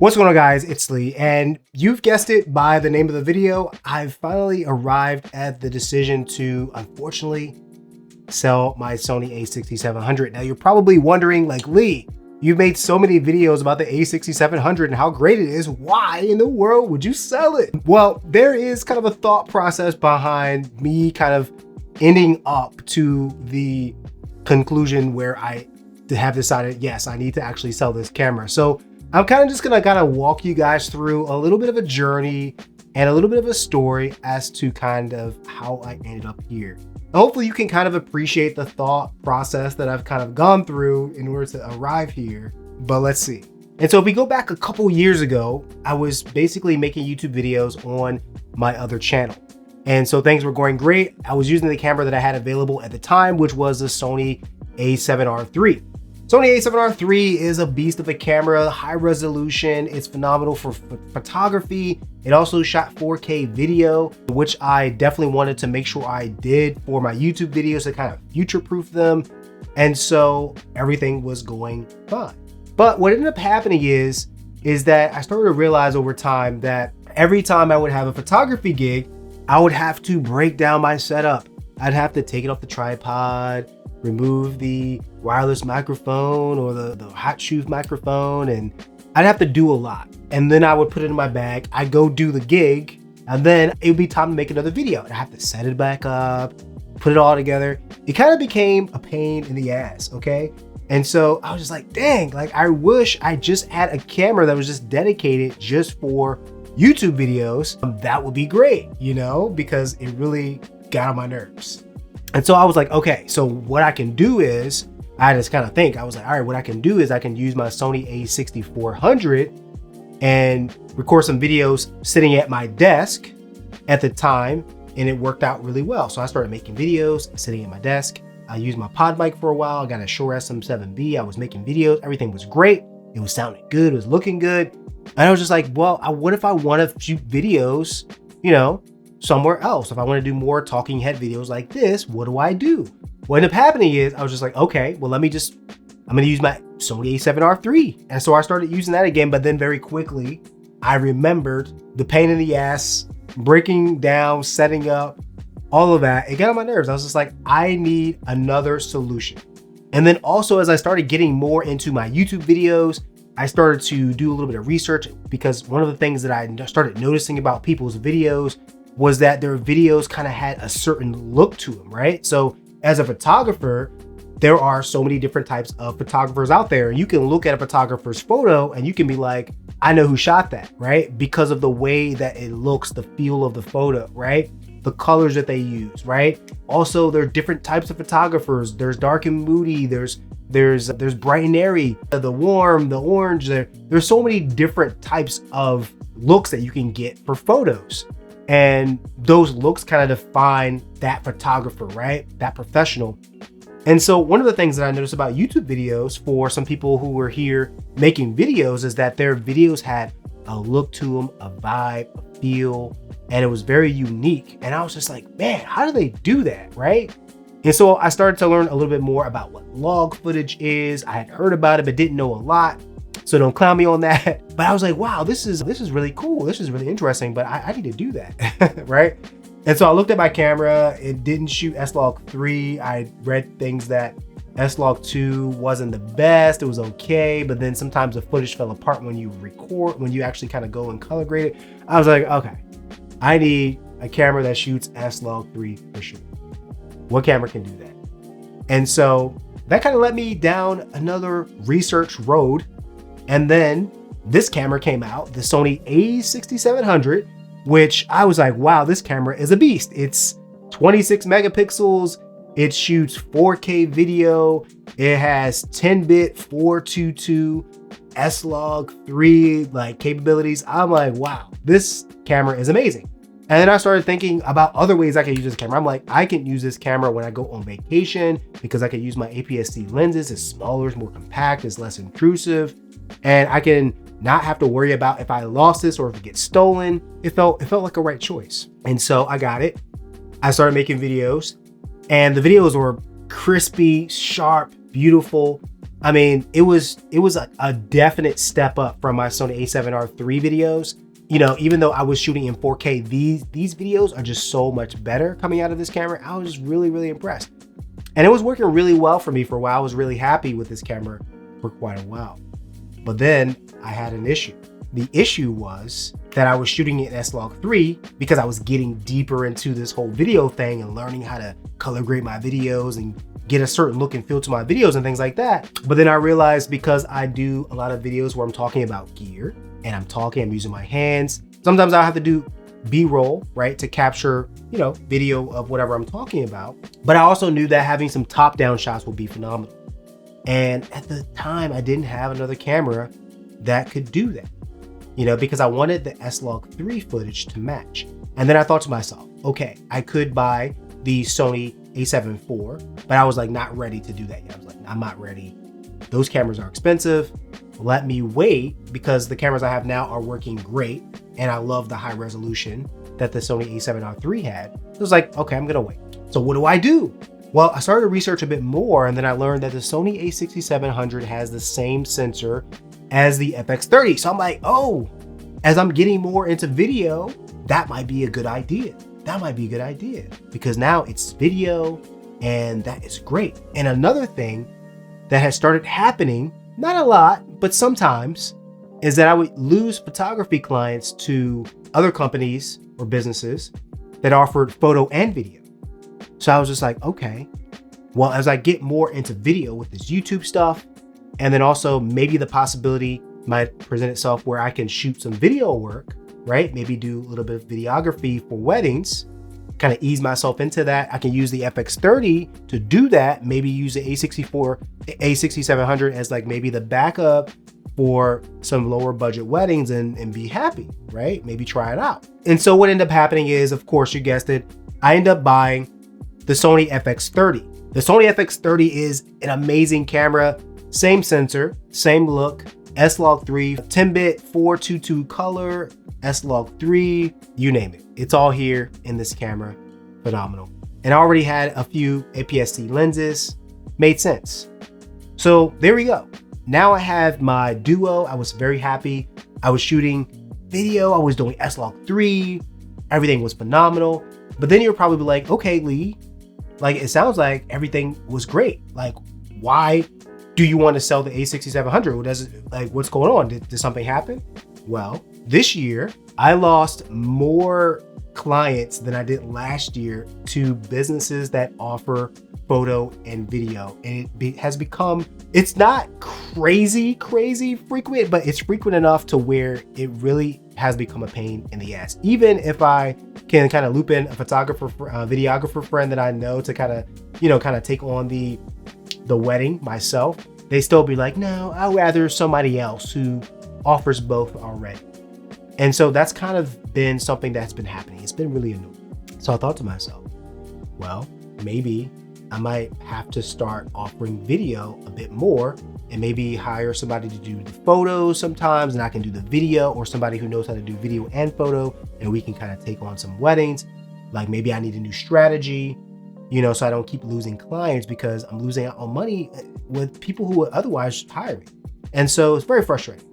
What's going on, guys? It's Lee, and you've guessed it by the name of the video. I've finally arrived at the decision to, unfortunately, sell my Sony A6700. Now, you're probably wondering, like, Lee, you've made so many videos about the A6700 and how great it is. Why in the world would you sell it? Well, there is kind of a thought process behind me kind of ending up to the conclusion where I have decided, yes, I need to actually sell this camera. So I'm kind of just gonna walk you guys through a little bit of a journey and a little bit of a story as to kind of how I ended up here. Hopefully you can kind of appreciate the thought process that I've kind of gone through in order to arrive here, but let's see. And so if we go back a couple years ago, I was basically making YouTube videos on my other channel. And so things were going great. I was using the camera that I had available at the time, which was the Sony A7 III. Sony A7 III is a beast of a camera, high resolution. It's phenomenal for photography. It also shot 4K video, which I definitely wanted to make sure I did for my YouTube videos to kind of future-proof them. And so everything was going fine. But what ended up happening is that I started to realize over time that every time I would have a photography gig, I would have to break down my setup. I'd have to take it off the tripod, remove the wireless microphone or the hot shoe microphone, and I'd have to do a lot. And then I would put it in my bag, I'd go do the gig, and then it would be time to make another video. And I have to set it back up, put it all together. It kind of became a pain in the ass, okay? And so I was just like, dang, like I wish I just had a camera that was just dedicated just for YouTube videos. That would be great, you know, because it really got on my nerves. And so I was like, okay, so what I can do is, I just kind of think, I was like, all right, what I can do is I can use my Sony A6400 and record some videos sitting at my desk at the time, and it worked out really well. So I started making videos sitting at my desk. I used my pod mic for a while. I got a Shure SM7B. I was making videos. Everything was great. It was sounding good. It was looking good. And I was just like, well, what if I want to shoot videos, you know, somewhere else? If I want to do more talking head videos like this, what do I do? What ended up happening is I was just like, okay, well, I'm going to use my Sony A7 III. And so I started using that again, but then very quickly, I remembered the pain in the ass, breaking down, setting up, all of that. It got on my nerves. I was just like, I need another solution. And then also, as I started getting more into my YouTube videos, I started to do a little bit of research, because one of the things that I started noticing about people's videos was that their videos kind of had a certain look to them, right? So as a photographer, there are so many different types of photographers out there. You can look at a photographer's photo and you can be like, I know who shot that, right? Because of the way that it looks, the feel of the photo, right? The colors that they use, right? Also, there are different types of photographers. There's dark and moody, there's bright and airy, the warm, the orange. There's so many different types of looks that you can get for photos. And those looks kind of define that photographer, right? That professional. And so one of the things that I noticed about YouTube videos for some people who were here making videos is that their videos had a look to them, a vibe, a feel, and it was very unique. And I was just like, man, how do they do that, right? And so I started to learn a little bit more about what log footage is. I had heard about it, but didn't know a lot. So don't clown me on that. But I was like, wow, this is really cool. This is really interesting, but I need to do that, right? And so I looked at my camera. It didn't shoot S-Log3. I read things that S-Log2 wasn't the best. It was okay, but then sometimes the footage fell apart when you record, when you actually kind of go and color grade it. I was like, okay, I need a camera that shoots S-Log3 for sure. What camera can do that? And so that kind of led me down another research road. And then this camera came out, the Sony A6700, which I was like, wow, this camera is a beast. It's 26 megapixels. It shoots 4K video. It has 10-bit 422 S-Log3 like capabilities. I'm like, wow, this camera is amazing. And then I started thinking about other ways I can use this camera. I'm like, I can use this camera when I go on vacation because I can use my APS-C lenses. It's smaller, it's more compact, it's less intrusive. And I can not have to worry about if I lost this or if it gets stolen. It felt like a right choice. And so I got it. I started making videos, and the videos were crispy, sharp, beautiful. I mean, it was a definite step up from my Sony A7 III videos. You know, even though I was shooting in 4K, these videos are just so much better coming out of this camera. I was just really, really impressed. And it was working really well for me for a while. I was really happy with this camera for quite a while. But then I had an issue. The issue was that I was shooting in S-Log3 because I was getting deeper into this whole video thing and learning how to color grade my videos and get a certain look and feel to my videos and things like that. But then I realized, because I do a lot of videos where I'm talking about gear and I'm using my hands. Sometimes I'll have to do B-roll, right, to capture, you know, video of whatever I'm talking about. But I also knew that having some top-down shots would be phenomenal. And at the time, I didn't have another camera that could do that, you know, because I wanted the S-Log3 footage to match. And then I thought to myself, okay, I could buy the Sony A7 IV, but I was like not ready to do that yet. I was like, I'm not ready. Those cameras are expensive. Let me wait, because the cameras I have now are working great. And I love the high resolution that the Sony A7 III had. So I was like, okay, I'm gonna wait. So what do I do? Well, I started to research a bit more, and then I learned that the Sony A6700 has the same sensor as the FX30. So I'm like, oh, as I'm getting more into video, that might be a good idea. That might be a good idea, because now it's video and that is great. And another thing that has started happening, not a lot, but sometimes, is that I would lose photography clients to other companies or businesses that offered photo and video. So I was just like, okay, well, as I get more into video with this YouTube stuff, and then also maybe the possibility might present itself where I can shoot some video work, right? Maybe do a little bit of videography for weddings, kind of ease myself into that. I can use the FX30 to do that. Maybe use the A6700 as like maybe the backup for some lower budget weddings and be happy, right? Maybe try it out. And so what ended up happening is, of course, you guessed it, I ended up buying the Sony FX30. The Sony FX30 is an amazing camera, same sensor, same look, S-Log3, 10-bit 422 color, S-Log3, you name it. It's all here in this camera, phenomenal. And I already had a few APS-C lenses, made sense. So there we go. Now I have my Duo. I was very happy. I was shooting video, I was doing S-Log3, everything was phenomenal. But then you're probably like, okay, Lee, like it sounds like everything was great. Like, why do you want to sell the A6700? What does it, like, what's going on? Did something happen? Well, this year I lost more clients than I did last year to businesses that offer photo and video. And it has become, it's not crazy frequent, but it's frequent enough to where it really has become a pain in the ass. Even if I can kind of loop in a photographer, videographer friend that I know to kind of take on the wedding myself, they still be like, no, I'd rather somebody else who offers both already. And so that's kind of been something that's been happening. It's been really annoying. So I thought to myself, well, maybe I might have to start offering video a bit more and maybe hire somebody to do the photos sometimes, and I can do the video, or somebody who knows how to do video and photo, and we can kind of take on some weddings. Like maybe I need a new strategy, so I don't keep losing clients because I'm losing out on money with people who would otherwise hire me. And so it's very frustrating.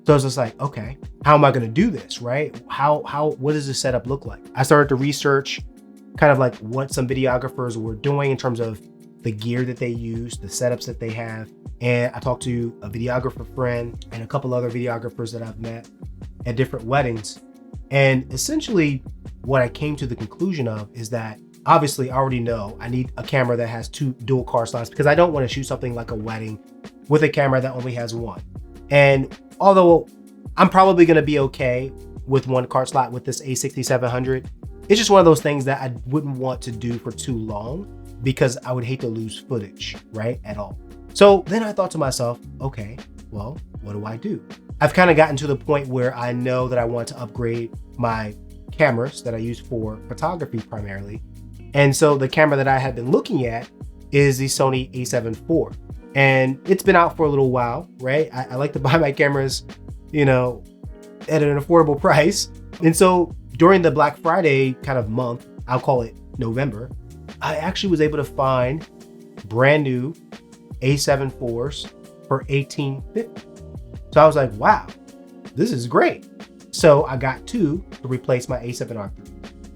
So I was just like, okay, how am I going to do this, right? What does this setup look like? I started to research kind of like what some videographers were doing in terms of the gear that they use, the setups that they have. And I talked to a videographer friend and a couple other videographers that I've met at different weddings. And essentially what I came to the conclusion of is that obviously I already know I need a camera that has 2 dual card slots, because I don't want to shoot something like a wedding with a camera that only has 1. And although I'm probably going to be okay with 1 card slot with this A6700, it's just one of those things that I wouldn't want to do for too long because I would hate to lose footage, right, at all. So then I thought to myself, okay, well, what do I do? I've kind of gotten to the point where I know that I want to upgrade my cameras that I use for photography primarily. And so the camera that I had been looking at is the Sony A7 IV. And it's been out for a little while, right? I like to buy my cameras, at an affordable price. And so during the Black Friday kind of month, I'll call it November, I actually was able to find brand new A7 IVs for $1850. So I was like, wow, this is great. So I got two to replace my A7 III.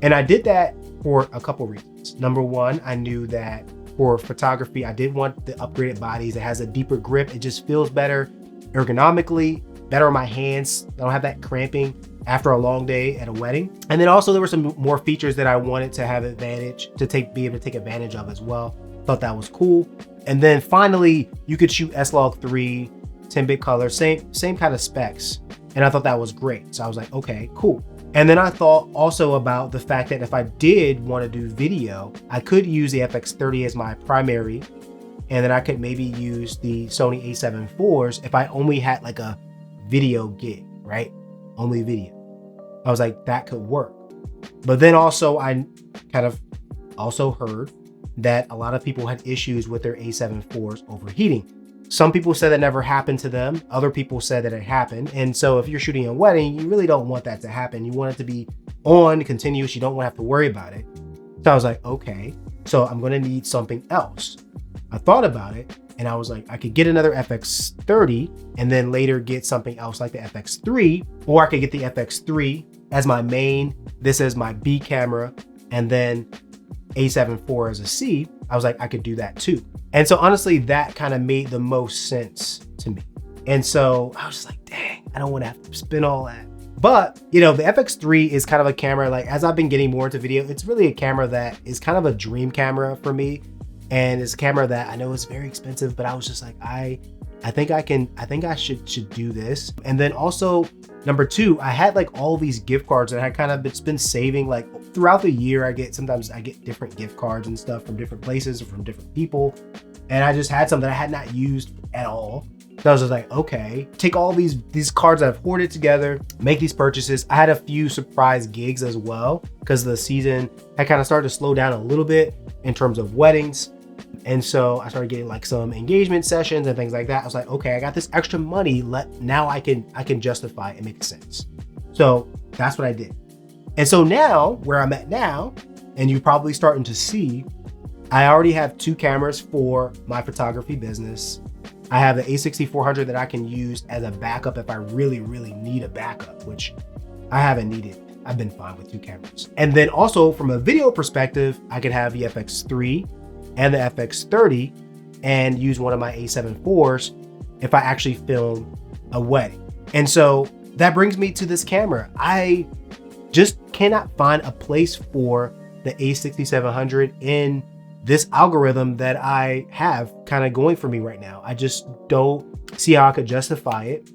And I did that for a couple reasons. Number one, I knew that for photography, I did want the upgraded bodies. It has a deeper grip. It just feels better ergonomically, better on my hands. I don't have that cramping after a long day at a wedding. And then also there were some more features that I wanted to have advantage to be able to take advantage of as well. Thought that was cool. And then finally, you could shoot S-Log3, 10-bit color, same kind of specs. And I thought that was great. So I was like, okay, cool. And then I thought also about the fact that if I did want to do video, I could use the FX30 as my primary. And then I could maybe use the Sony A7 IVs if I only had like a video gig, right? Only video. I was like, that could work. But then also I kind of also heard that a lot of people had issues with their A7 IVs overheating. Some people said that never happened to them. Other people said that it happened. And so if you're shooting a wedding, you really don't want that to happen. You want it to be on, continuous. You don't want to have to worry about it. So I was like, okay, so I'm going to need something else. I thought about it and I was like, I could get another FX30 and then later get something else like the FX3, or I could get the FX3 as my main, this as my B camera, and then A7 IV as a C. I was like, I could do that too. And so honestly, that kind of made the most sense to me. And so I was just like, dang, I don't want to have to spin all that. But, you know, the FX3 is kind of a camera, like as I've been getting more into video, it's really a camera that is kind of a dream camera for me. And it's a camera that I know is very expensive, but I was just like, I think I should do this. And then also number two, I had like all these gift cards that I had kind of been saving like throughout the year. Sometimes I get different gift cards and stuff from different places or from different people. And I just had some that I had not used at all. So I was just like, okay, take all these cards that I've hoarded together, make these purchases. I had a few surprise gigs as well because the season had kind of started to slow down a little bit in terms of weddings. And so I started getting like some engagement sessions and things like that. I was like, okay, I got this extra money. Now I can justify it and make sense. So that's what I did. And so now where I'm at now, and you're probably starting to see, I already have two cameras for my photography business. I have the A6400 that I can use as a backup if I really, really need a backup, which I haven't needed. I've been fine with two cameras. And then also from a video perspective, I could have the FX3 and the FX30 and use one of my A7 IVs if I actually film a wedding. And so that brings me to this camera. I just cannot find a place for the A6700 in this algorithm that I have kind of going for me right now. I just don't see how I could justify it.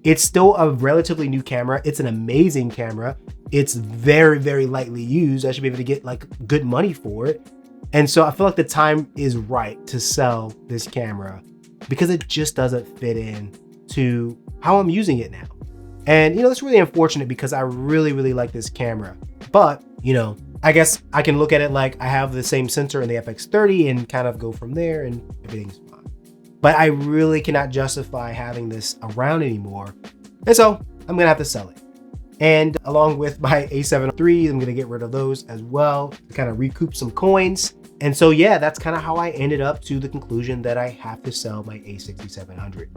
It's still a relatively new camera. It's an amazing camera. It's very, very lightly used. I should be able to get like good money for it. And so I feel like the time is right to sell this camera because it just doesn't fit in to how I'm using it now. And, you know, it's really unfortunate because I really, really like this camera. But, you know, I guess I can look at it like I have the same sensor in the FX30 and kind of go from there and everything's fine. But I really cannot justify having this around anymore. And so I'm gonna have to sell it. And along with my A7 III, I'm gonna get rid of those as well to kind of recoup some coins. And so, yeah, that's kind of how I ended up to the conclusion that I have to sell my A6700.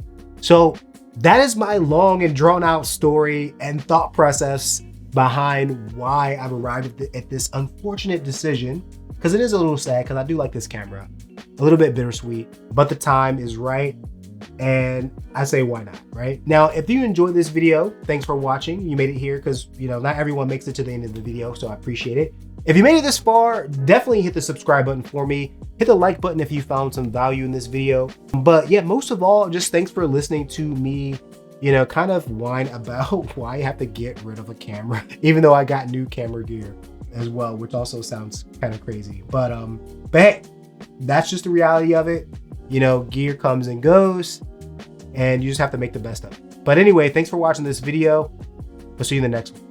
So that is my long and drawn out story and thought process behind why I've arrived at this unfortunate decision, because it is a little sad because I do like this camera, a little bit bittersweet, but the time is right. And I say, why not, right? Now, if you enjoyed this video, thanks for watching. You made it here because, you know, not everyone makes it to the end of the video, so I appreciate it. If you made it this far, definitely hit the subscribe button for me. Hit the like button if you found some value in this video. But yeah, most of all, just thanks for listening to me, you know, kind of whine about why I have to get rid of a camera, even though I got new camera gear as well, which also sounds kind of crazy. But hey, that's just the reality of it. You know, gear comes and goes, and you just have to make the best of it. But anyway, thanks for watching this video. We'll see you in the next one.